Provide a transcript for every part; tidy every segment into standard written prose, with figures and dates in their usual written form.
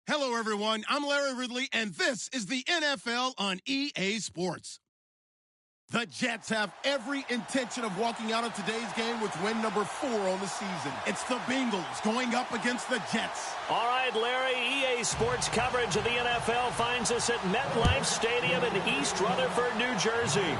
Hello, everyone. I'm Larry Ridley, and this is the NFL on EA Sports. The Jets have every intention of walking out of today's game with win number 4 on the season. It's the Bengals going up against the Jets. All right, Larry, EA Sports coverage of the NFL finds us at MetLife Stadium in East Rutherford, New Jersey.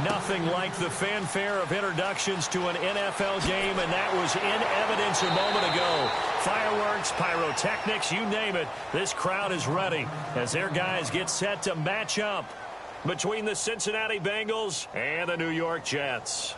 Nothing like the fanfare of introductions to an NFL game, and that was in evidence a moment ago. Fireworks, pyrotechnics, you name it. This crowd is ready as their guys get set to match up between the Cincinnati Bengals and the New York Jets.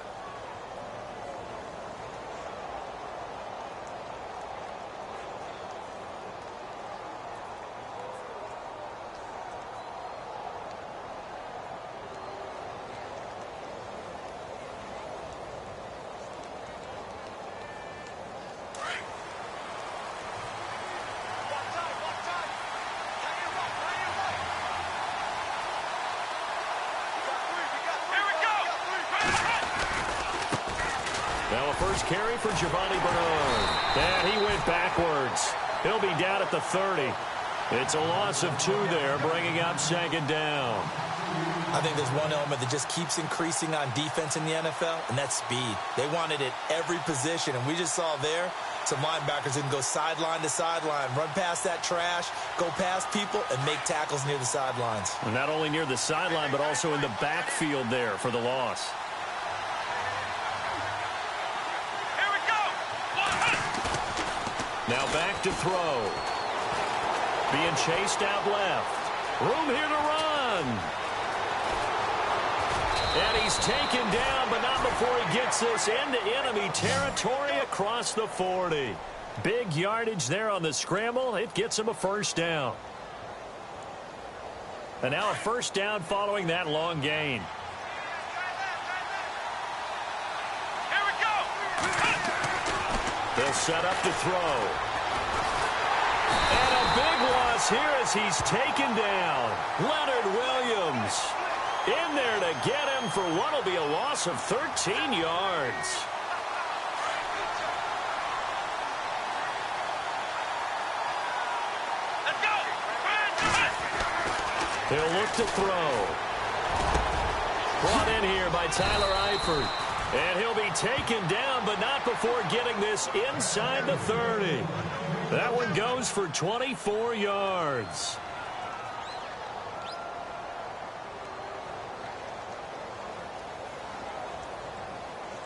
First carry for Giovanni Bernard. And he went backwards. He'll be down at the 30. It's a loss of 2 there, bringing up 2nd down. I think there's one element that just keeps increasing on defense in the NFL, and that's speed. They want it at every position, and we just saw there some linebackers that can go sideline to sideline, run past that trash, go past people, and make tackles near the sidelines. And not only near the sideline, but also in the backfield there for the loss. Now back to throw. Being chased out left. Room here to run. And he's taken down, but not before he gets this into enemy territory across the 40. Big yardage there on the scramble. It gets him a first down. And now a first down following that long gain. They'll set up to throw. And a big loss here as he's taken down. Leonard Williams in there to get him for what will be a loss of 13 yards. Let's go. He'll look to throw. Brought in here by Tyler Eifert. And he'll be taken down, but not before getting this inside the 30. That one goes for 24 yards.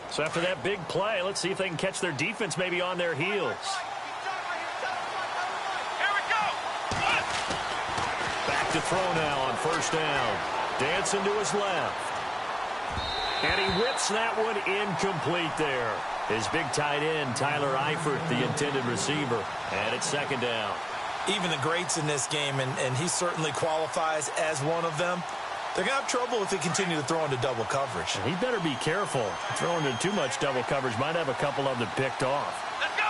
So after that big play, let's see if they can catch their defense maybe on their heels. Back to throw now on first down. Dancing to his left. And he whips that one incomplete there. His big tight end, Tyler Eifert, the intended receiver. And it's 2nd down. Even the greats in this game, and he certainly qualifies as one of them, they're going to have trouble if they continue to throw into double coverage. He better be careful. Throwing into too much double coverage might have a couple of them picked off. Let's go!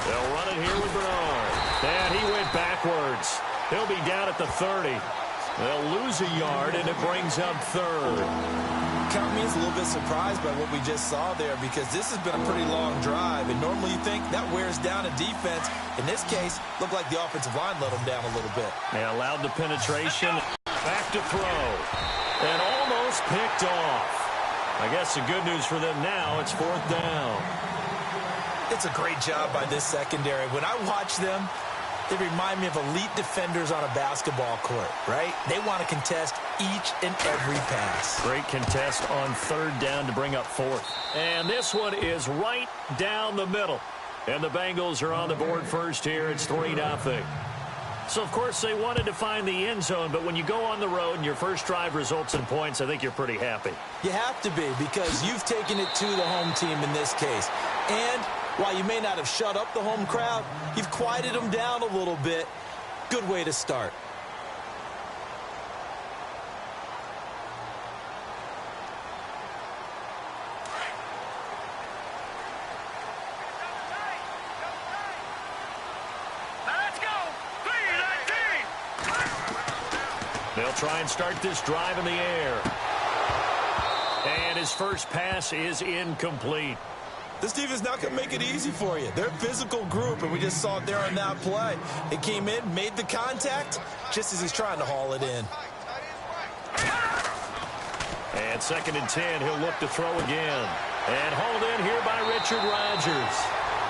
They'll run it here with Bernard. And he went backwards. He'll be down at the 30. They'll lose a yard, and it brings up 3rd. Count me as a little bit surprised by what we just saw there, because this has been a pretty long drive, and normally you think that wears down a defense. In this case, looked like the offensive line let them down a little bit. They allowed the penetration. Back to throw. And almost picked off. I guess the good news for them now, it's 4th down. It's a great job by this secondary. When I watch them, they remind me of elite defenders on a basketball court, right? They want to contest each and every pass. Great contest on 3rd down to bring up 4th. And this one is right down the middle. And the Bengals are on the board first here. It's 3-0. So, of course, they wanted to find the end zone, but when you go on the road and your first drive results in points, I think you're pretty happy. You have to be, because you've taken it to the home team in this case. And while you may not have shut up the home crowd, you've quieted them down a little bit. Good way to start. They'll try and start this drive in the air. And his first pass is incomplete. This defense is not going to make it easy for you. They're a physical group, and we just saw it there on that play. It came in, made the contact, just as he's trying to haul it in. And 2nd and 10, he'll look to throw again. And hauled in here by Richard Rodgers.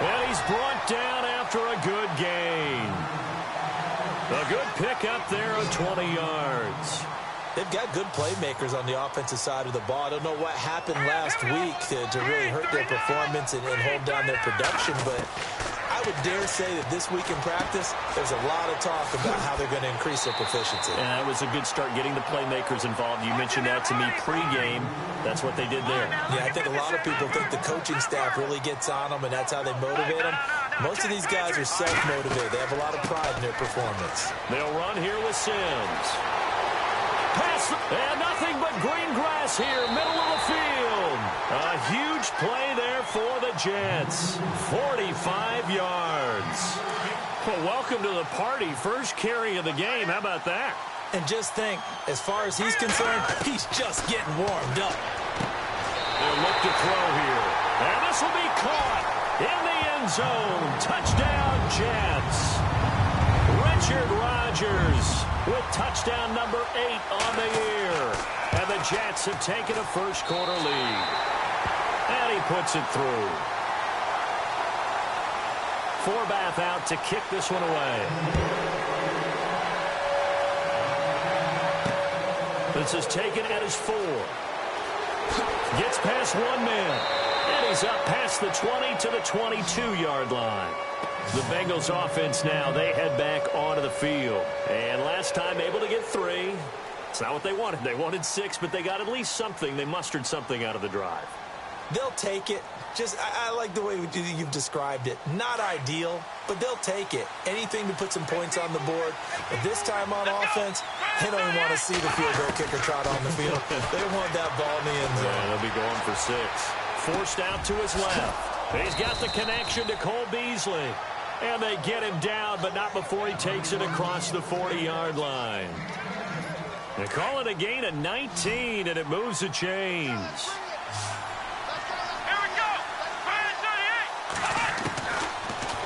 And he's brought down after a good gain. A good pickup there of 20 yards. They've got good playmakers on the offensive side of the ball. I don't know what happened last week to really hurt their performance and hold down their production, but I would dare say that this week in practice, there's a lot of talk about how they're going to increase their proficiency. And that was a good start, getting the playmakers involved. You mentioned that to me pregame. That's what they did there. Yeah, I think a lot of people think the coaching staff really gets on them, and that's how they motivate them. Most of these guys are self-motivated. They have a lot of pride in their performance. They'll run here with Sims. Pass, and nothing but green grass here, middle of the field. A huge play there for the Jets. 45 yards. Well, welcome to the party. First carry of the game. How about that? And just think, as far as he's concerned, he's just getting warmed up. They'll look to throw here. And this will be caught in the end zone. Touchdown, Jets. Richard Rodgers with touchdown number 8 on the year. And the Jets have taken a first-quarter lead. And he puts it through. Forbath out to kick this one away. This is taken at his 4. Gets past one man. And he's up past the 20 to the 22-yard line. The Bengals offense now, they head back onto the field. And last time able to get 3. It's not what they wanted. They wanted 6, but they got at least something. They mustered something out of the drive. They'll take it. I like the way you've described it. Not ideal, but they'll take it. Anything to put some points on the board. But this time on offense, they don't even want to see the field goal kicker trot on the field. They want that ball in the end zone. Yeah, they'll be going for 6. Forced out to his left. He's got the connection to Cole Beasley. And they get him down, but not before he takes it across the 40-yard line. They call it a gain of 19, and it moves the chains.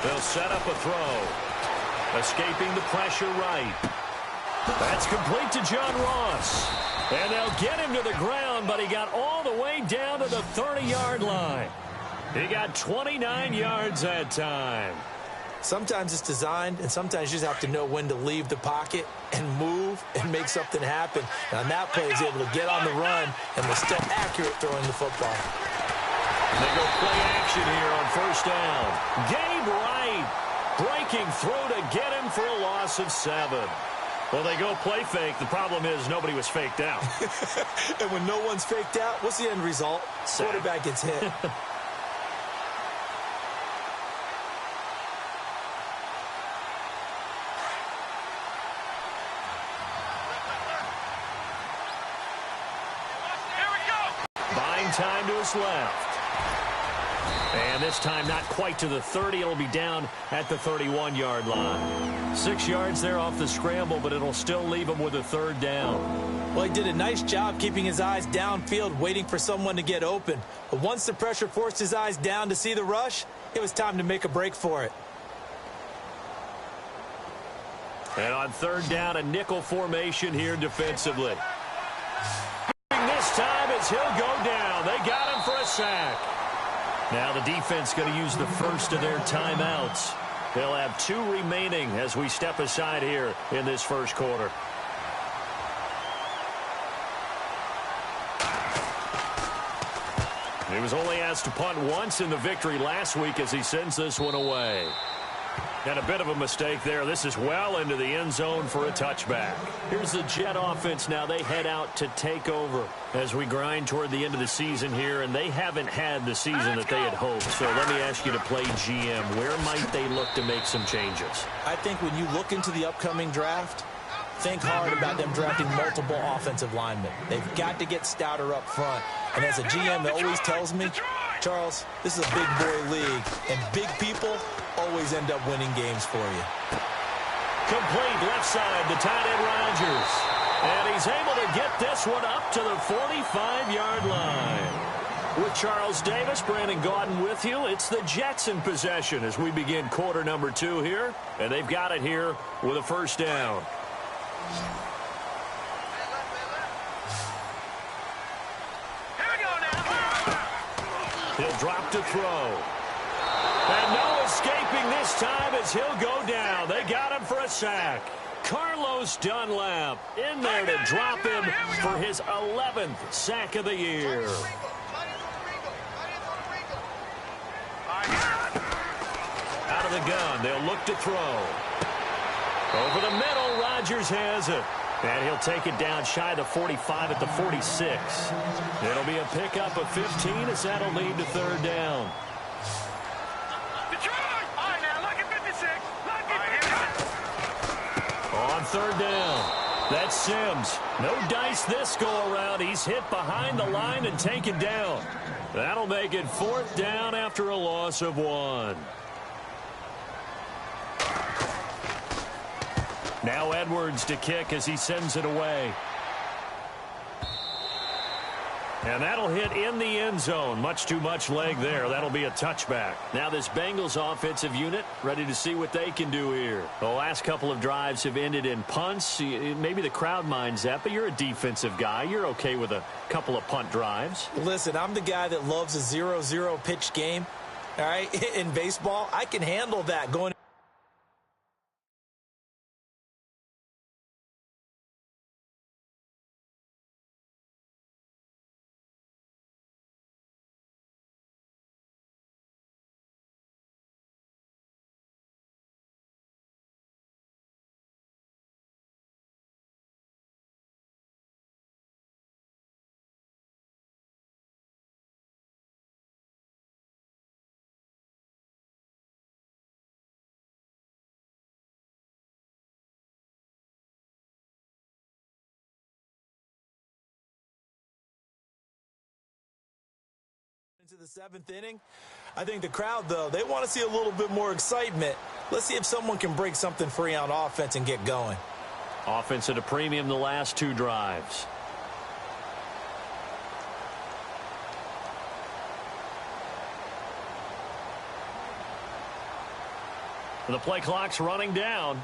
They'll set up a throw. Escaping the pressure right. That's complete to John Ross. And they'll get him to the ground, but he got all the way down to the 30-yard line. He got 29 yards that time. Sometimes it's designed, and sometimes you just have to know when to leave the pocket and move and make something happen. And on that play, he's able to get on the run and was still accurate throwing the football. They go play action here on first down. Gabe Wright breaking through to get him for a loss of 7. Well, they go play fake. The problem is nobody was faked out. And when no one's faked out, what's the end result? Quarterback gets hit. Time to his left. And this time not quite to the 30. It'll be down at the 31-yard line. 6 yards there off the scramble, but it'll still leave him with a 3rd down. Well, he did a nice job keeping his eyes downfield, waiting for someone to get open. But once the pressure forced his eyes down to see the rush, it was time to make a break for it. And on 3rd down, a nickel formation here defensively. This time as he'll go down. They got him for a sack. Now the defense going to use the first of their timeouts. They'll have 2 remaining as we step aside here in this first quarter. He was only asked to punt once in the victory last week as he sends this one away. And a bit of a mistake there. This is well into the end zone for a touchback. Here's the Jet offense now. They head out to take over as we grind toward the end of the season here, and they haven't had the season that they had hoped. So let me ask you to play GM. Where might they look to make some changes? I think when you look into the upcoming draft, think hard about them drafting multiple offensive linemen. They've got to get stouter up front. And as a GM that always tells me, Charles, this is a big boy league, and big people always end up winning games for you. Complete left side, the tight end Rodgers. And he's able to get this one up to the 45-yard line. With Charles Davis, Brandon Gaudin with you. It's the Jets in possession as we begin quarter number 2 here. And they've got it here with a first down. He'll drop to throw. And no escaping this time as he'll go down. They got him for a sack. Carlos Dunlap in there to drop him for his 11th sack of the year. Out of the gun, they'll look to throw. Over the middle, Rodgers has it. And he'll take it down shy of the 45 at the 46. It'll be a pickup of 15 as that'll lead to third down. On third down, that's Sims. No dice this go-around. He's hit behind the line and taken down. That'll make it fourth down after a loss of 1. Now Edwards to kick as he sends it away. And that'll hit in the end zone. Much too much leg there. That'll be a touchback. Now this Bengals offensive unit ready to see what they can do here. The last couple of drives have ended in punts. Maybe the crowd minds that, but you're a defensive guy. You're okay with a couple of punt drives. Listen, I'm the guy that loves a 0-0 pitch game. All right, in baseball, I can handle that going. Into the 7th inning. I think the crowd, though, they want to see a little bit more excitement. Let's see if someone can break something free on offense and get going. Offense at a premium the last 2 drives. The play clock's running down.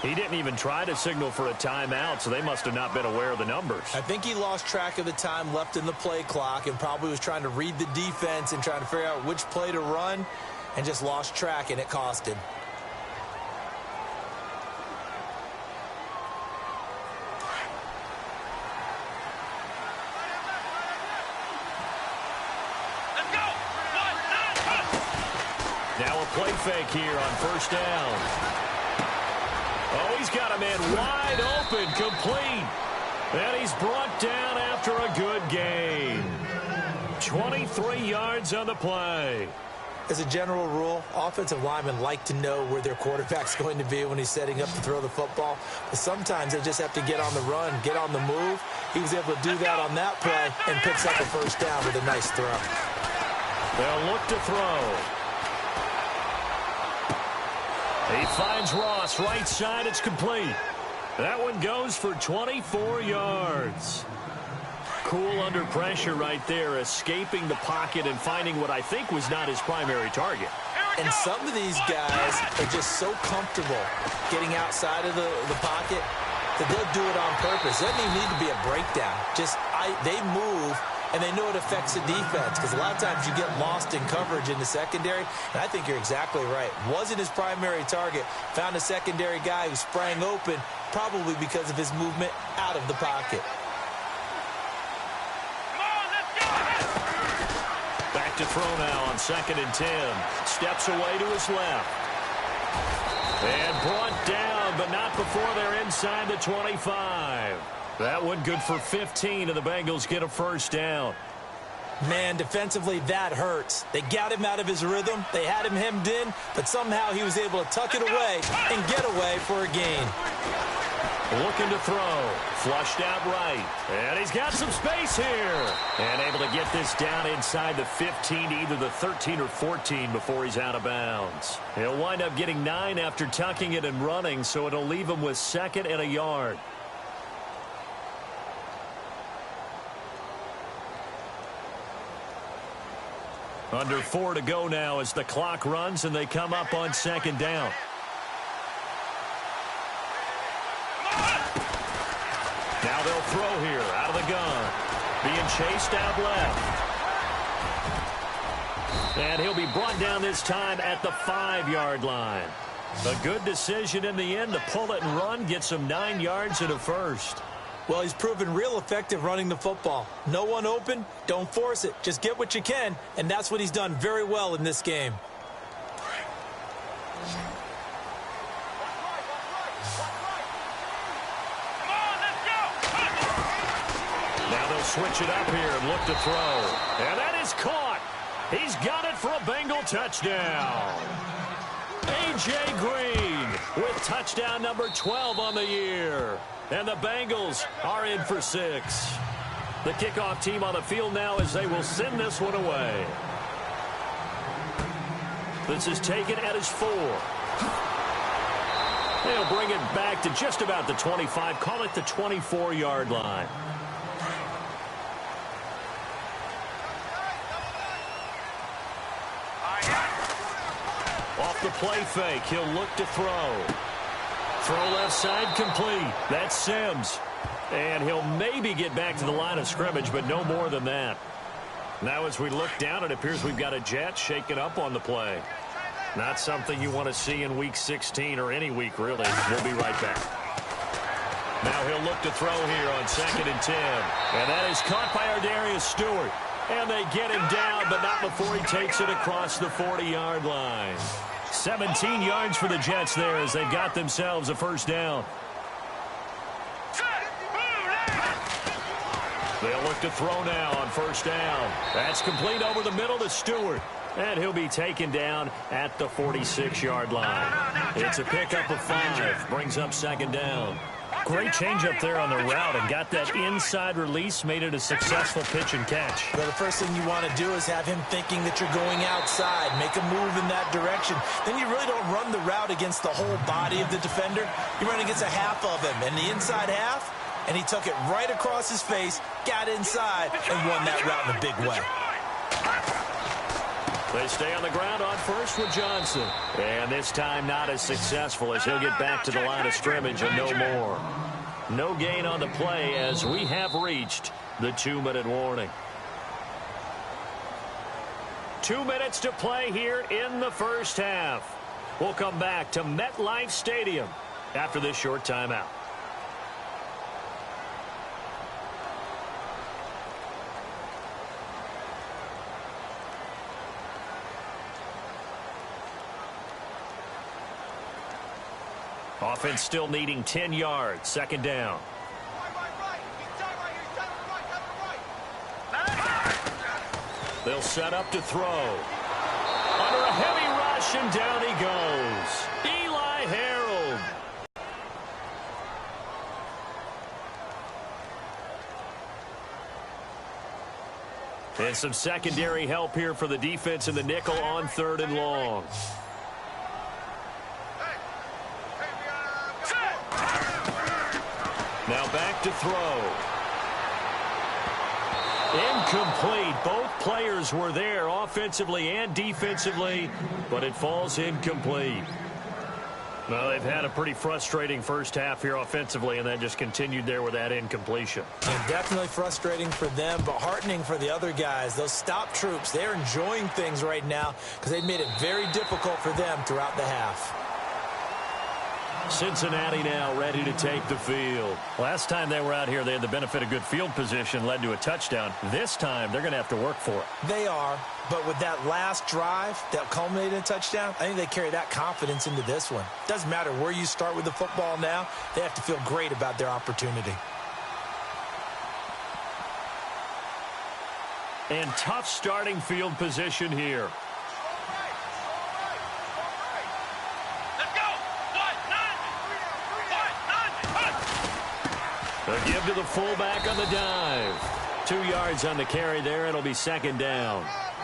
He didn't even try to signal for a timeout, so they must have not been aware of the numbers. I think he lost track of the time left in the play clock and probably was trying to read the defense and trying to figure out which play to run and just lost track, and it cost him. Now a play fake here on first down. Oh, he's got a man wide open, complete. And he's brought down after a good gain. 23 yards on the play. As a general rule, offensive linemen like to know where their quarterback's going to be when he's setting up to throw the football. But sometimes they just have to get on the run, get on the move. He was able to do that on that play and picks up a first down with a nice throw. They'll look to throw. He finds Ross right side. It's complete. That one goes for 24 yards. Cool under pressure right there, escaping the pocket and finding what I think was not his primary target. And some of these guys are just so comfortable getting outside of the pocket that they'll do it on purpose. It doesn't even need to be a breakdown. They move, and they know it affects the defense because a lot of times you get lost in coverage in the secondary, and I think you're exactly right. Wasn't his primary target. Found a secondary guy who sprang open, probably because of his movement out of the pocket. Back to throw now on 2nd and 10. Steps away to his left. And brought down, but not before they're inside the 25. That one good for 15, and the Bengals get a first down. Man, defensively, that hurts. They got him out of his rhythm. They had him hemmed in, but somehow he was able to tuck it away and get away for a gain. Looking to throw. Flushed out right. And he's got some space here. And able to get this down inside the 15, either the 13 or 14 before he's out of bounds. He'll wind up getting 9 after tucking it and running, so it'll leave him with 2nd and a yard. Under 4 to go now as the clock runs and they come up on 2nd down. Now they'll throw here out of the gun. Being chased out left. And he'll be brought down this time at the 5-yard line. A good decision in the end to pull it and run, get some 9 yards and a first. Well, he's proven real effective running the football. No one open, don't force it. Just get what you can, and that's what he's done very well in this game. Now they'll switch it up here and look to throw. And that is caught. He's got it for a Bengal touchdown. A.J. Green with touchdown number 12 on the year. And the Bengals are in for 6. The kickoff team on the field now as they will send this one away. This is taken at his 4. They'll bring it back to just about the 25. Call it the 24-yard line. Off the play fake, he'll look to throw. Throw left side complete. That's Sims. And he'll maybe get back to the line of scrimmage, but no more than that. Now as we look down, it appears we've got a jet shaking up on the play. Not something you want to see in week 16 or any week, really. We'll be right back. Now he'll look to throw here on 2nd and 10. And that is caught by Ardarius Stewart. And they get him down, but not before he takes it across the 40-yard line. 17 yards for the Jets there as they've got themselves a first down. They'll look to throw now on first down. That's complete over the middle to Stewart. And he'll be taken down at the 46-yard line. It's a pickup of 5. Brings up 2nd down. Great change up there on the route and got that inside release, made it a successful pitch and catch. Well, the first thing you want to do is have him thinking that you're going outside, make a move in that direction. Then you really don't run the route against the whole body of the defender. You run against a half of him, and the inside half, and he took it right across his face, got inside, and won that route in a big way. They stay on the ground on first with Johnson. And this time not as successful as he'll get back to the line of scrimmage and no more. No gain on the play as we have reached the 2-minute warning. 2 minutes to play here in the first half. We'll come back to MetLife Stadium after this short timeout. Offense still needing 10 yards. 2nd down. They'll set up to throw. Under a heavy rush, and down he goes. Eli Harold. And some secondary help here for the defense in the nickel on 3rd and long. Now back to throw. Incomplete. Both players were there offensively and defensively, but it falls incomplete. Well, they've had a pretty frustrating first half here offensively, and that just continued there with that incompletion. And definitely frustrating for them, but heartening for the other guys. Those stop troops, they're enjoying things right now because they've made it very difficult for them throughout the half. Cincinnati now ready to take the field. Last time they were out here, they had the benefit of good field position, led to a touchdown. This time, they're going to have to work for it. They are, but with that last drive that culminated in a touchdown, I think they carry that confidence into this one. Doesn't matter where you start with the football now, they have to feel great about their opportunity. And tough starting field position here. A give to the fullback on the dive. 2 yards on the carry there. It'll be second down.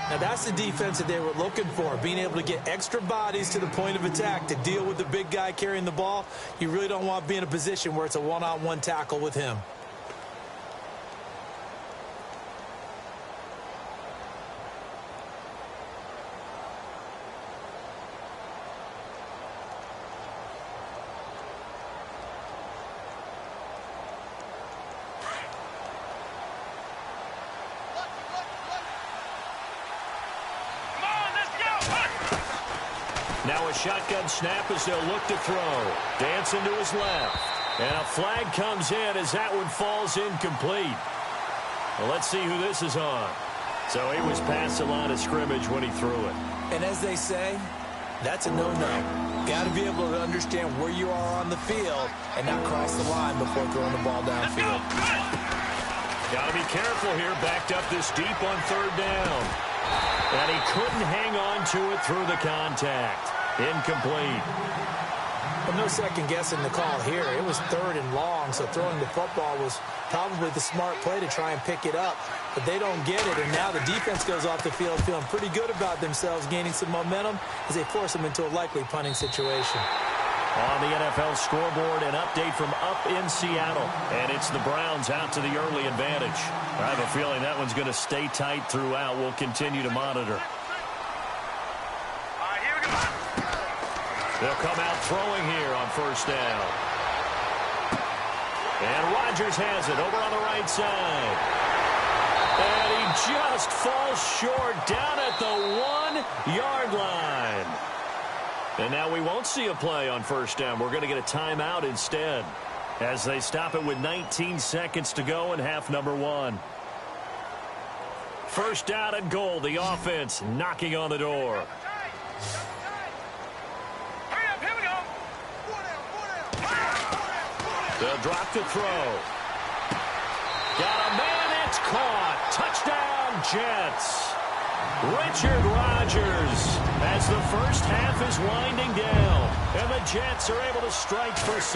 Now, that's the defense that they were looking for, being able to get extra bodies to the point of attack to deal with the big guy carrying the ball. You really don't want to be in a position where it's a one-on-one tackle with him. Now a shotgun snap as they'll look to throw. Dancing to his left. And a flag comes in as that one falls incomplete. Well, let's see who this is on. So he was past the line of scrimmage when he threw it. And as they say, that's a no-no. Got to be able to understand where you are on the field and not cross the line before throwing the ball downfield. Got to be careful here. Backed up this deep on third down. And he couldn't hang on to it through the contact. Incomplete. Well, no second guessing the call here. It was third and long, so throwing the football was probably the smart play to try and pick it up. But they don't get it, and now the defense goes off the field feeling pretty good about themselves, gaining some momentum as they force them into a likely punting situation. On the NFL scoreboard, an update from up in Seattle. And it's the Browns out to the early advantage. I have a feeling that one's going to stay tight throughout. We'll continue to monitor. They'll come out throwing here on first down. And Rodgers has it over on the right side. And he just falls short down at the 1-yard line. And now we won't see a play on first down. We're going to get a timeout instead as they stop it with 19 seconds to go in half number 1. First down and goal. The offense knocking on the door. They'll drop to throw. Got a man, it's caught. Touchdown, Jets. Richard Rodgers as the first half is winding down. And the Jets are able to strike for 6.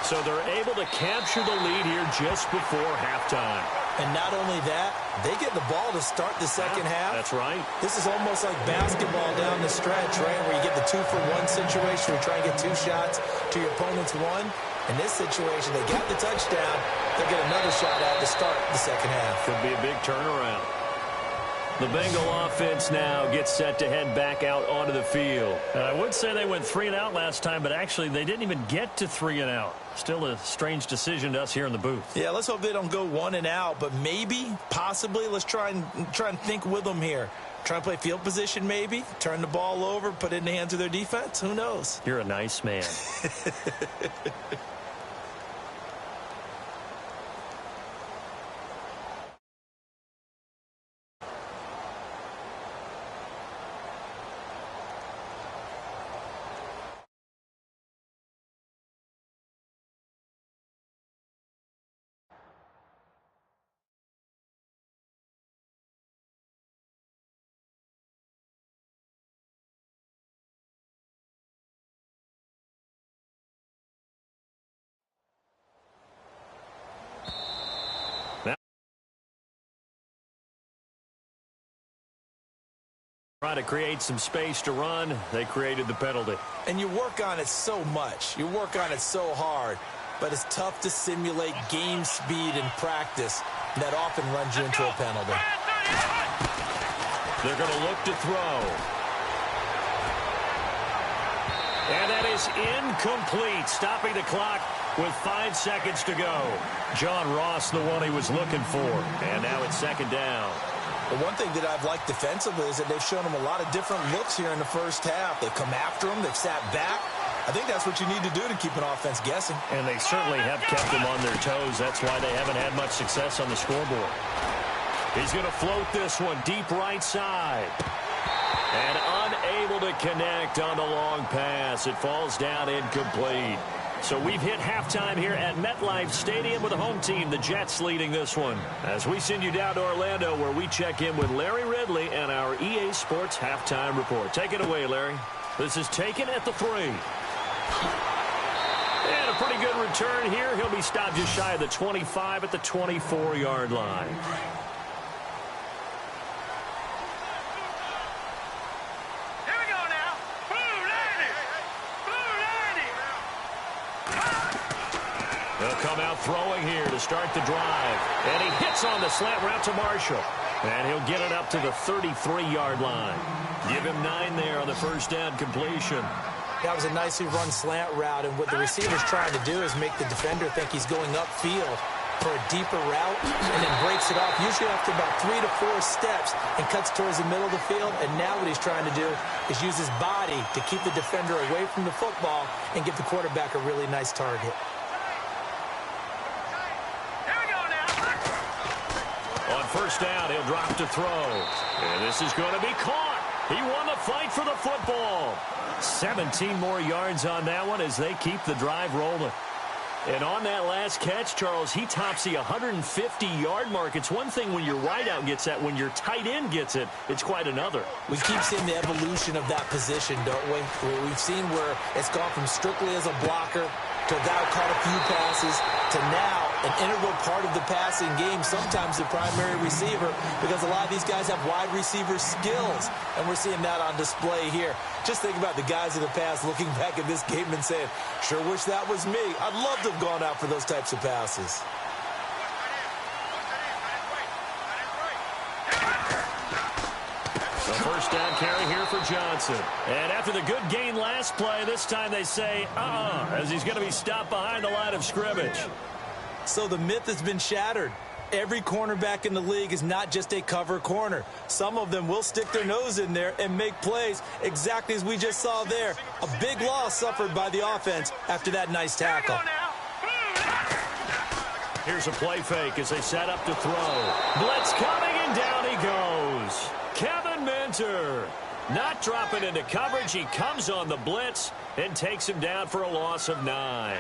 So they're able to capture the lead here just before halftime. And not only that, they get the ball to start the second half. That's right. This is almost like basketball down the stretch, right, where you get the 2-for-1 situation. We try and get 2 shots to your opponent's 1. In this situation, they got the touchdown. They'll get another shot at to start the second half. Could be a big turnaround. The Bengal offense now gets set to head back out onto the field. And I would say they went 3 and out last time, but actually they didn't even get to 3 and out. Still a strange decision to us here in the booth. Yeah, let's hope they don't go 1 and out, but maybe, possibly, let's try and think with them here. Try and play field position maybe, turn the ball over, put it in the hands of their defense. Who knows? You're a nice man. Trying to create some space to run. They created the penalty. And you work on it so much. You work on it so hard. But it's tough to simulate game speed in practice. That often runs you into a penalty. They're going to look to throw. And that is incomplete. Stopping the clock with 5 seconds to go. John Ross, the one he was looking for. And now it's second down. The one thing that I've liked defensively is that they've shown them a lot of different looks here in the first half. They've come after them. They've sat back. I think that's what you need to do to keep an offense guessing. And they certainly have kept them on their toes. That's why they haven't had much success on the scoreboard. He's going to float this one deep right side. And unable to connect on the long pass. It falls down incomplete. So we've hit halftime here at MetLife Stadium with the home team, the Jets, leading this one. As we send you down to Orlando, where we check in with Larry Ridley and our EA Sports halftime report. Take it away, Larry. This is taken at the 3. And a pretty good return here. He'll be stopped just shy of the 25 at the 24-yard line. They'll come out throwing here to start the drive. And he hits on the slant route to Marshall. And he'll get it up to the 33-yard line. Give him 9 there on the first down completion. That was a nicely run slant route, and what the receiver's trying to do is make the defender think he's going upfield for a deeper route and then breaks it off, usually after about 3 to 4 steps, and cuts towards the middle of the field. And now what he's trying to do is use his body to keep the defender away from the football and give the quarterback a really nice target. On first down, he'll drop to throw. And this is going to be caught. He won the fight for the football. 17 more yards on that one as they keep the drive rolling. And on that last catch, Charles, he tops the 150-yard mark. It's one thing when your wideout gets that. When your tight end gets it, it's quite another. We keep seeing the evolution of that position, don't we? We've seen where it's gone from strictly as a blocker to a guy who caught a few passes to now an integral part of the passing game, sometimes the primary receiver, because a lot of these guys have wide receiver skills, and we're seeing that on display here. Just think about the guys in the past looking back at this game and saying, sure wish that was me. I'd love to have gone out for those types of passes. The first down carry here for Johnson. And after the good gain last play, this time they say, as he's going to be stopped behind the line of scrimmage. So the myth has been shattered. Every cornerback in the league is not just a cover corner. Some of them will stick their nose in there and make plays exactly as we just saw there. A big loss suffered by the offense after that nice tackle. Here's a play fake as they set up to throw. Blitz coming, and down he goes. Kevin Minter not dropping into coverage. He comes on the blitz and takes him down for a loss of 9.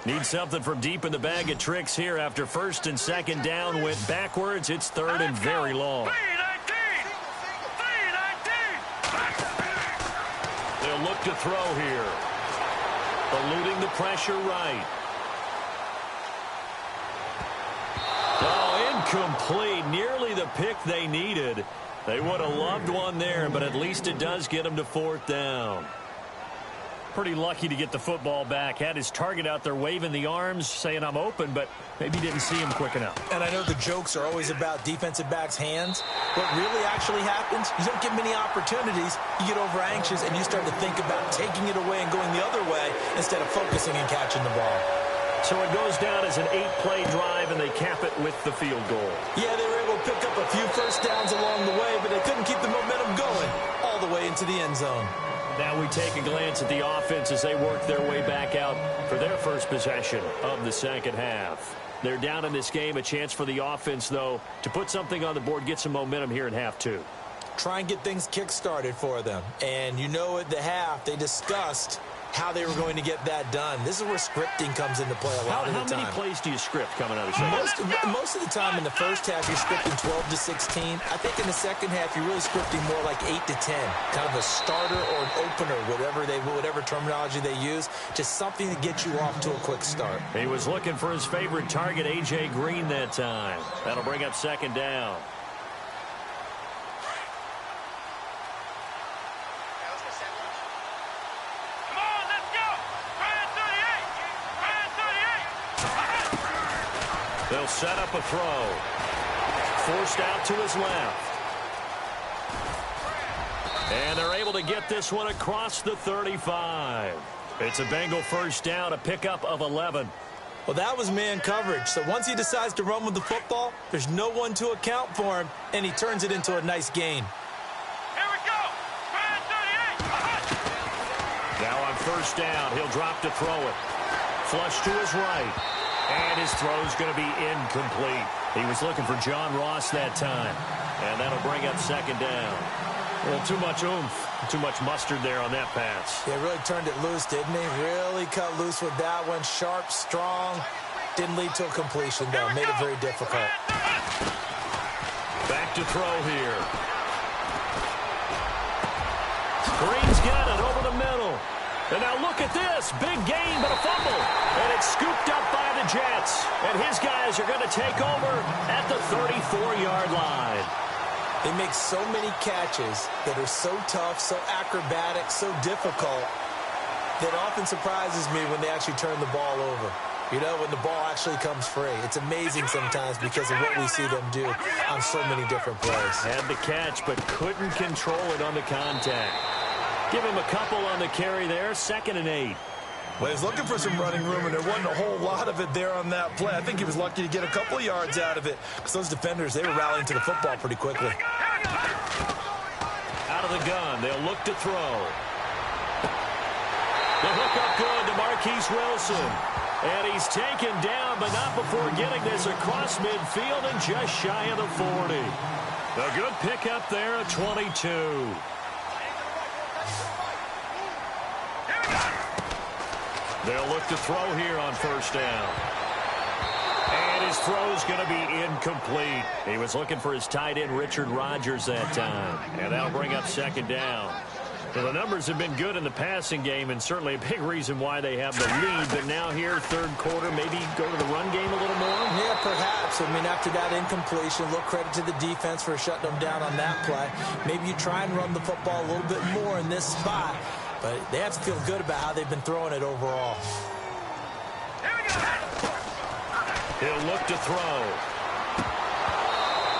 Need something from deep in the bag of tricks here after first and second down went backwards. It's third and very long. They'll look to throw here. Eluding the pressure right. Oh, incomplete. Nearly the pick they needed. They would have loved one there, but at least it does get them to fourth down. Pretty lucky to get the football back. Had his target out there waving the arms, saying I'm open, but maybe didn't see him quick enough. And I know the jokes are always about defensive backs' hands. What really actually happens, you don't get many opportunities. You get over anxious, and you start to think about taking it away and going the other way instead of focusing and catching the ball. So it goes down as an 8-play drive, and they cap it with the field goal. Yeah, they were able to pick up a few first downs along the way, but they couldn't keep the momentum going all the way into the end zone. Now we take a glance at the offense as they work their way back out for their first possession of the second half. They're down in this game. A chance for the offense, though, to put something on the board, get some momentum here in half 2. Try and get things kick-started for them. And you know at the half, they discussed how they were going to get that done. This is where scripting comes into play a lot of the time. How many plays do you script coming out of the second? Most of the time in the first half, you're scripting 12 to 16. I think in the second half, you're really scripting more like 8 to 10. Kind of a starter or an opener, whatever terminology they use. Just something to get you off to a quick start. He was looking for his favorite target, A.J. Green, that time. That'll bring up second down. They'll set up a throw. Forced out to his left. And they're able to get this one across the 35. It's a Bengal first down, a pickup of 11. Well, that was man coverage. So once he decides to run with the football, there's no one to account for him, and he turns it into a nice gain. Here we go. 38. Now on first down, he'll drop to throw it. Flush to his right. And his throw's going to be incomplete. He was looking for John Ross that time. And that'll bring up second down. Well, too much oomph, too much mustard there on that pass. Yeah, really turned it loose, didn't he? Really cut loose with that one. Sharp, strong. Didn't lead to a completion, though. Made it very difficult. to throw here. Green's got it over the middle. And now look at this. Big gain, but a fumble. And it's scooped up by the Jets. And his guys are going to take over at the 34-yard line. They make so many catches that are so tough, so acrobatic, so difficult, that often surprises me when they actually turn the ball over. You know, when the ball actually comes free. It's amazing sometimes because of what we see them do on so many different plays. Had the catch, but couldn't control it on the contact. Give him a couple on the carry there, 2nd and 8. Well, he was looking for some running room, and there wasn't a whole lot of it there on that play. I think he was lucky to get a couple of yards out of it because those defenders, they were rallying to the football pretty quickly. Out of the gun, they'll look to throw. The hook up good to Marquise Wilson. And he's taken down, but not before getting this across midfield and just shy of the 40. A good pickup there at 22. They'll look to throw here on 1st down. And his throw's going to be incomplete. He was looking for his tight end, Richard Rodgers, that time. And that'll bring up 2nd down. Well, the numbers have been good in the passing game, and certainly a big reason why they have the lead. But now here, 3rd quarter, maybe go to the run game a little more? Yeah, perhaps. I mean, after that incompletion, a little credit to the defense for shutting them down on that play. Maybe you try and run the football a little bit more in this spot. But they have to feel good about how they've been throwing it overall. He'll look to throw.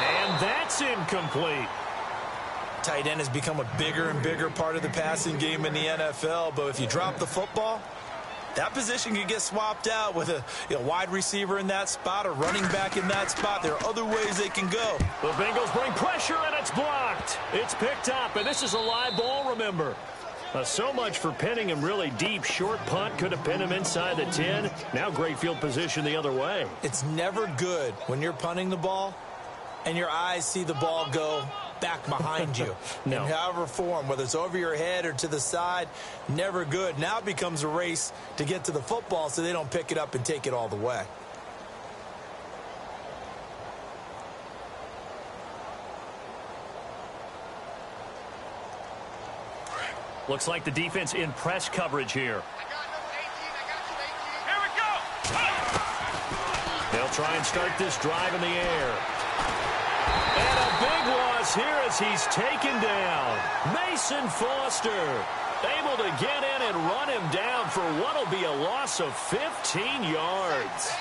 And that's incomplete. Tight end has become a bigger and bigger part of the passing game in the NFL. But if you drop the football, that position can get swapped out with a wide receiver in that spot, a running back in that spot. There are other ways they can go. The Bengals bring pressure, and it's blocked. It's picked up, and this is a live ball, remember. So much for pinning him really deep. Short punt could have pinned him inside the 10. Now great field position the other way. It's never good when you're punting the ball and your eyes see the ball go back behind you. No. In however form, whether it's over your head or to the side, never good. Now it becomes a race to get to the football so they don't pick it up and take it all the way. Looks like the defense in press coverage here. Here we go. They'll try and start this drive in the air. And a big loss here as he's taken down. Mason Foster able to get in and run him down for what will be a loss of 15 yards.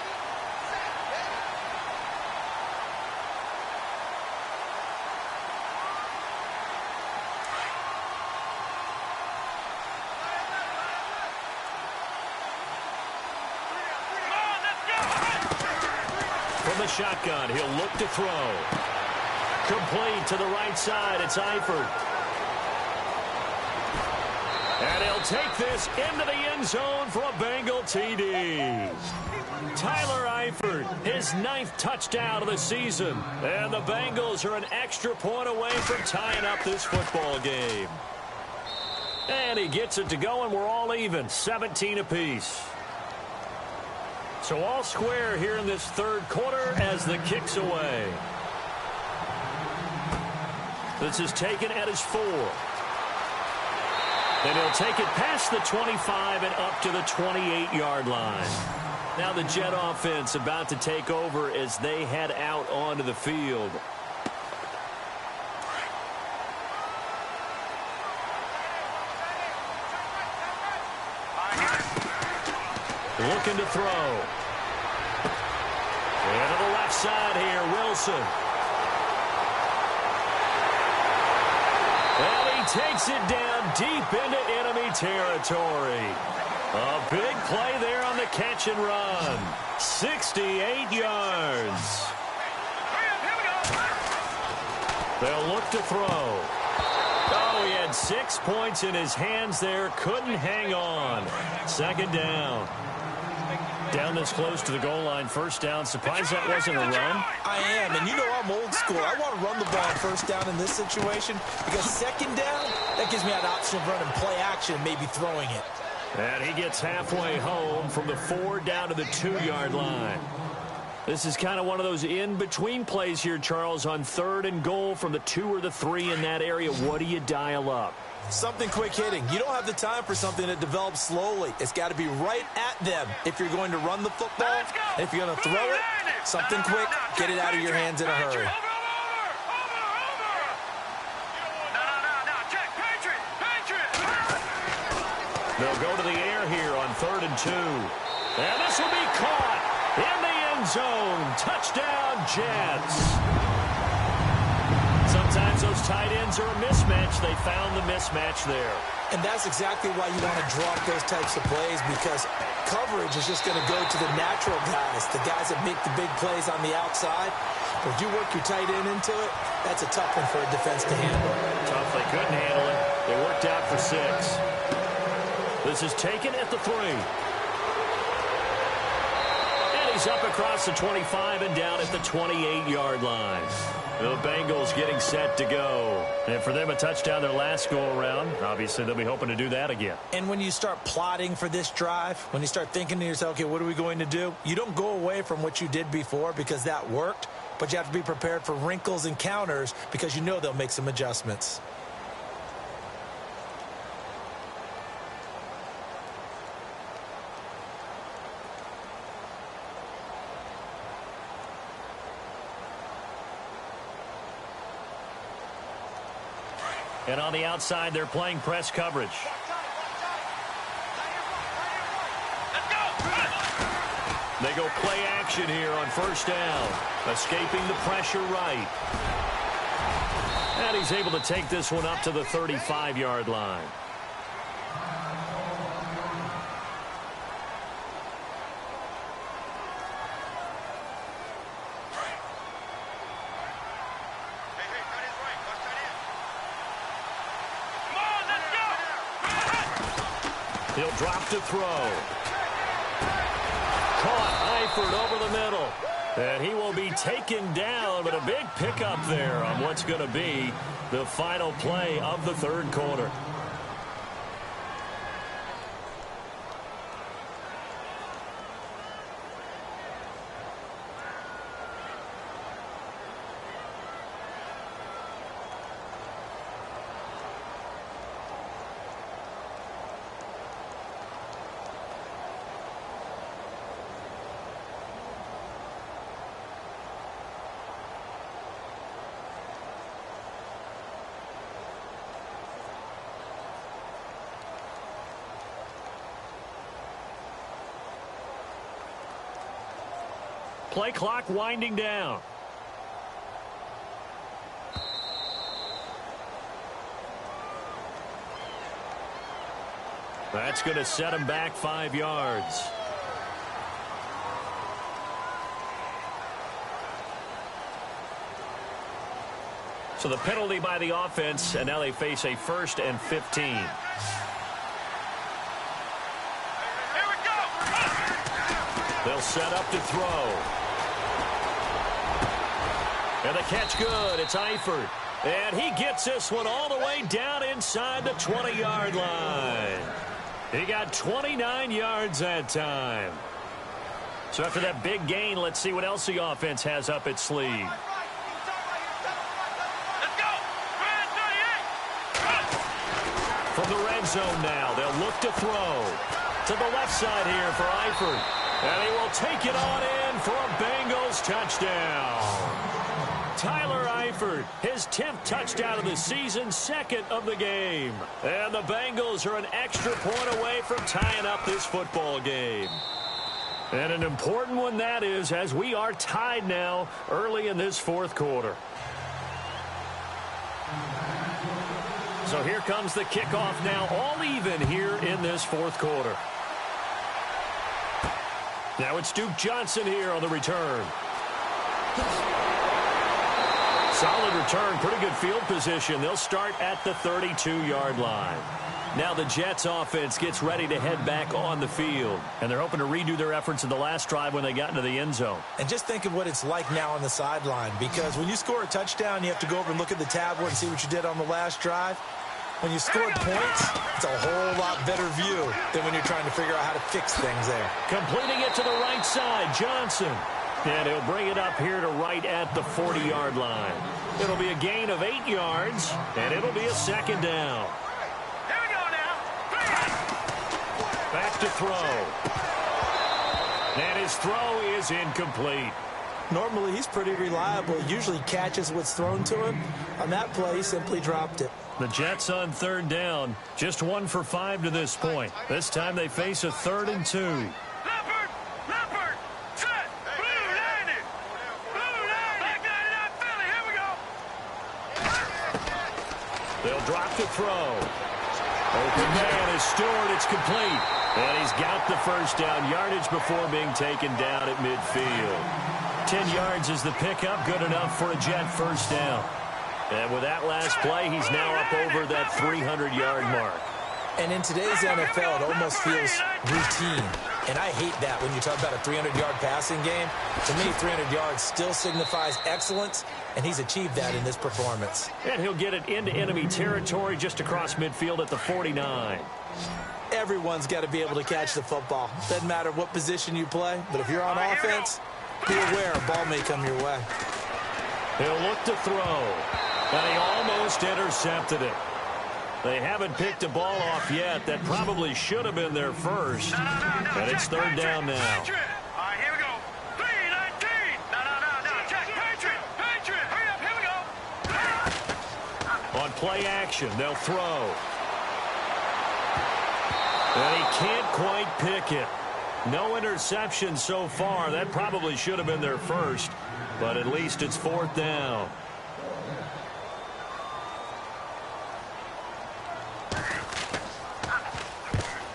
From the shotgun, he'll look to throw. Complete to the right side. It's Eifert. And he'll take this into the end zone for a Bengal TD. Tyler Eifert, his 9th touchdown of the season. And the Bengals are an extra point away from tying up this football game. And he gets it to go, and we're all even, 17 apiece. So all square here in this 3rd quarter as the kick's away. This is taken at his 4. Then he'll take it past the 25 and up to the 28-yard line. Now the Jet offense about to take over as they head out onto the field. Looking to throw. And to the left side here, Wilson. And he takes it down deep into enemy territory. A big play there on the catch and run. 68 yards. They'll look to throw. Oh, he had 6 points in his hands there. Couldn't hang on. 2nd down. Down this close to the goal line, 1st down. Surprised that wasn't a run? I am, and you know I'm old school. I want to run the ball on 1st down in this situation because 2nd down, that gives me that option of running play action and maybe throwing it. And he gets halfway home from the 4 down to the 2-yard line. This is kind of one of those in-between plays here, Charles, on 3rd and goal from the 2 or the 3 in that area. What do you dial up? Something quick hitting. You don't have the time for something that develops slowly. It's got to be right at them if you're going to run the football. And if you're going to throw it, something quick, get it out of your hands in a hurry. They'll go to the air here on 3rd and 2. And this will be caught in the end zone. Touchdown, Jets. Sometimes those tight ends are a mismatch. They found the mismatch there. And that's exactly why you want to drop those types of plays, because coverage is just going to go to the natural guys, the guys that make the big plays on the outside. But if you work your tight end into it, that's a tough one for a defense to handle. Tough. They couldn't handle it. They worked out for 6. This is taken at the 3. And he's up across the 25 and down at the 28-yard line. The Bengals getting set to go. And for them, a touchdown their last go-around. Obviously, they'll be hoping to do that again. And when you start plotting for this drive, when you start thinking to yourself, okay, what are we going to do? You don't go away from what you did before because that worked, but you have to be prepared for wrinkles and counters because you know they'll make some adjustments. And on the outside, they're playing press coverage. They go play action here on 1st down. Escaping the pressure right. And he's able to take this one up to the 35-yard line. He'll drop to throw. Caught Eifert over the middle. And he will be taken down, but a big pickup there on what's going to be the final play of the 3rd quarter. Play clock winding down. That's going to set him back 5 yards. So the penalty by the offense, and now they face a 1st and 15. They'll set up to throw. And the catch good. It's Eifert. And he gets this one all the way down inside the 20-yard line. He got 29 yards that time. So after that big gain, let's see what else the offense has up its sleeve. From the red zone now, they'll look to throw. To the left side here for Eifert. And he will take it on in for a Bengals touchdown. Tyler Eifert, his 10th touchdown of the season, 2nd of the game. And the Bengals are an extra point away from tying up this football game. And an important one that is, as we are tied now early in this 4th quarter. So here comes the kickoff now, all even here in this 4th quarter. Now it's Duke Johnson here on the return. Solid return, pretty good field position. They'll start at the 32-yard line. Now the Jets offense gets ready to head back on the field. And they're hoping to redo their efforts in the last drive when they got into the end zone. And just think of what it's like now on the sideline. Because when you score a touchdown, you have to go over and look at the tablet and see what you did on the last drive. When you scored points, it's a whole lot better view than when you're trying to figure out how to fix things there. Completing it to the right side, Johnson. And he'll bring it up here to right at the 40-yard line. It'll be a gain of 8 yards, and it'll be a second down. Here we go now. Back to throw. And his throw is incomplete. Normally, he's pretty reliable. He usually catches what's thrown to him. On that play, he simply dropped it. The Jets on third down. Just 1 for 5 to this point. This time they face a 3rd and 2. Leopard, set, blue 90, black 99 Philly, here we go. They'll drop the throw. Open man is Stewart. It's complete. And he's got the first down yardage before being taken down at midfield. 10 yards is the pickup. Good enough for a Jet first down. And with that last play, he's now up over that 300-yard mark. And in today's NFL, it almost feels routine. And I hate that when you talk about a 300-yard passing game. To me, 300 yards still signifies excellence, and he's achieved that in this performance. And he'll get it into enemy territory just across midfield at the 49. Everyone's got to be able to catch the football. Doesn't matter what position you play, but if you're on offense, be aware a ball may come your way. He'll look to throw. And he almost intercepted it. They haven't picked a ball off yet. That probably should have been their first. And it's third down now. All right, here we go. 3-19. No. Check. Patriot. Hurry up. Here we go. On play action, they'll throw. And he can't quite pick it. No interception so far. That probably should have been their first. But at least it's 4th down.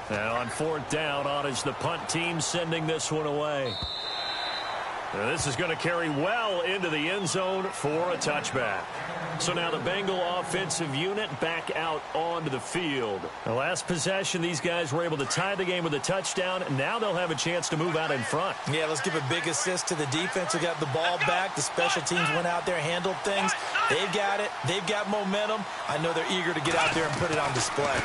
Now on 4th down, on is the punt team sending this one away. Now this is going to carry well into the end zone for a touchback. So now the Bengal offensive unit back out onto the field. The last possession, these guys were able to tie the game with a touchdown. Now they'll have a chance to move out in front. Yeah, let's give a big assist to the defense who got the ball back. The special teams went out there, handled things. They've got it. They've got momentum. I know they're eager to get out there and put it on display.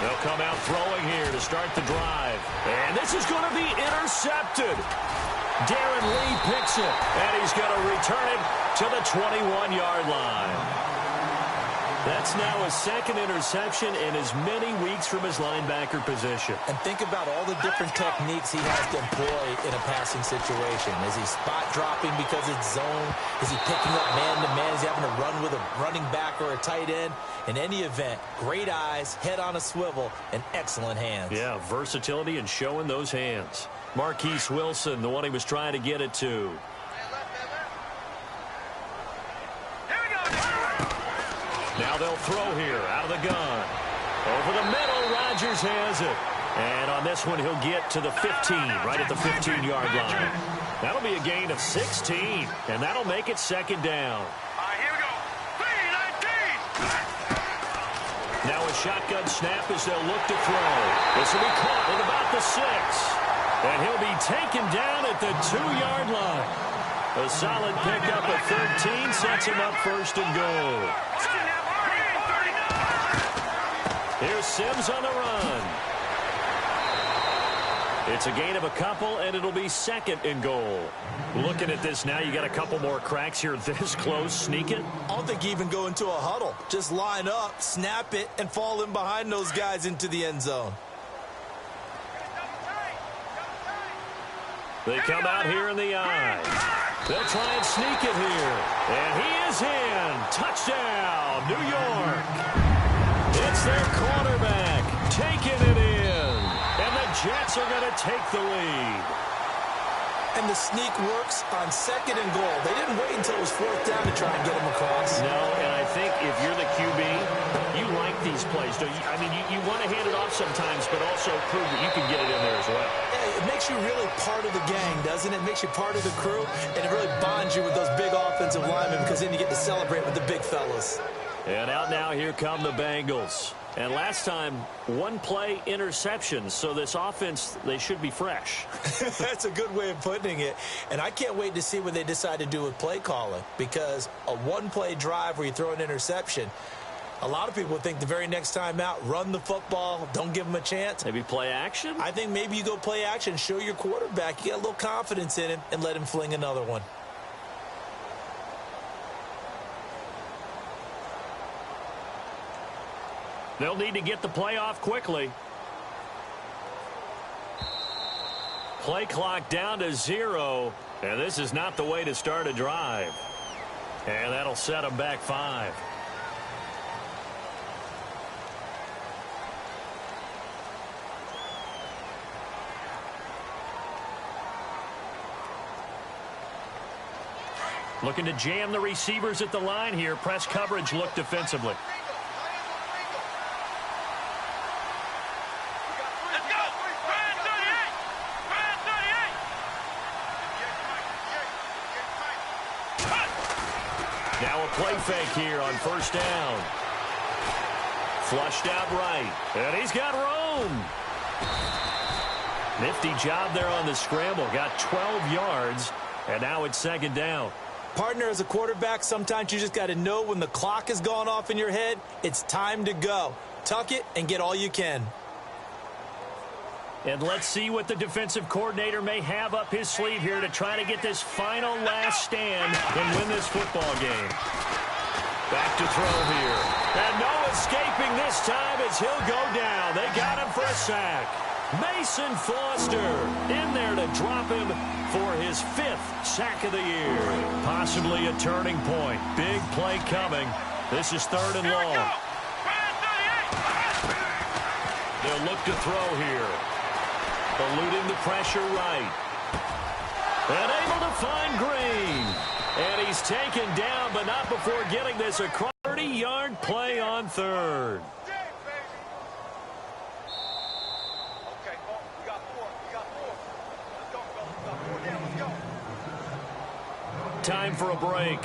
They'll come out throwing here to start the drive. And this is going to be intercepted. Darren Lee picks it, and he's going to return it to the 21-yard line. That's now his second interception in as many weeks from his linebacker position. And think about all the different techniques he has to employ in a passing situation. Is he spot dropping because it's zone? Is he picking up man-to-man? Is he having to run with a running back or a tight end? In any event, great eyes, head on a swivel, and excellent hands. Yeah, versatility and showing those hands. Marquise Wilson, the one he was trying to get it to. Now they'll throw here out of the gun. Over the middle, Rodgers has it. And on this one, he'll get to the 15, right at the 15-yard line. That'll be a gain of 16, and that'll make it second down. All right, here we go. 3-19. Now a shotgun snap as they'll look to throw. This will be caught at about the 6. And he'll be taken down at the 2-yard line. A solid pickup at 13 sets him up first and goal. Here's Sims on the run. It's a gain of a couple, and it'll be second and goal. Looking at this now, you got a couple more cracks here this close. Sneak it. I don't think you even go into a huddle. Just line up, snap it, and fall in behind those guys into the end zone. They come out here in the eye. They'll try and sneak it here. And he is in. Touchdown, New York. It's their quarterback taking it in. And the Jets are going to take the lead. And the sneak works on second and goal. They didn't wait until it was 4th down to try and get him across. No, and I think if you're the QB, you like these plays, don't you? I mean, you want to hand it off sometimes, but also prove that you can get it in there as well. Yeah, it makes you really part of the gang, doesn't it? It makes you part of the crew, and it really bonds you with those big offensive linemen because then you get to celebrate with the big fellas. And out now, here come the Bengals. And last time, one play interceptions, so this offense, they should be fresh. That's a good way of putting it. And I can't wait to see what they decide to do with play calling, because a one-play drive where you throw an interception, A lot of people think the very next time out, run the football, don't give him a chance. Maybe play action? I think maybe you go play action, show your quarterback you got a little confidence in him, and let him fling another one. They'll need to get the play off quickly. Play clock down to 0, and this is not the way to start a drive. And that'll set them back 5. Looking to jam the receivers at the line here. Press coverage look defensively. Let's go! Brand 38! Brand 38! Now a play fake here on first down. Flushed out right. And he's got room. Nifty job there on the scramble. Got 12 yards. And now it's second down. Partner, as a quarterback, sometimes you just got to know when the clock has gone off in your head, it's time to go. Tuck it and get all you can. And let's see what the defensive coordinator may have up his sleeve here to try to get this final last stand and win this football game. Back to throw here. And no escaping this time as he'll go down. They got him for a sack. Mason Foster in there to drop him for his 5th sack of the year. Possibly a turning point. Big play coming. This is 3rd and long. They'll look to throw here. Eluding the pressure right. And able to find Green. And he's taken down, but not before getting this a 30-yard play on 3rd. Time for a break.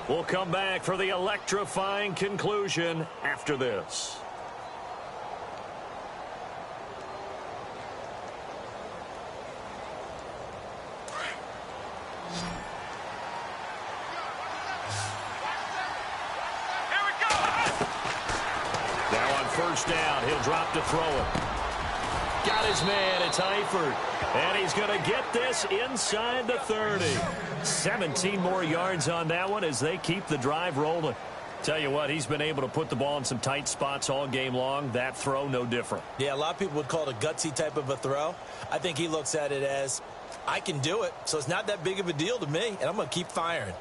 We'll come back for the electrifying conclusion after this. Here we go! Now on first down, he'll drop to throw it. Got his man, it's Eifert. And he's going to get this inside the 30. 17 more yards on that one as they keep the drive rolling. Tell you what, he's been able to put the ball in some tight spots all game long. That throw, no different. Yeah, a lot of people would call it a gutsy type of a throw. I think he looks at it as, I can do it, so it's not that big of a deal to me, and I'm going to keep firing.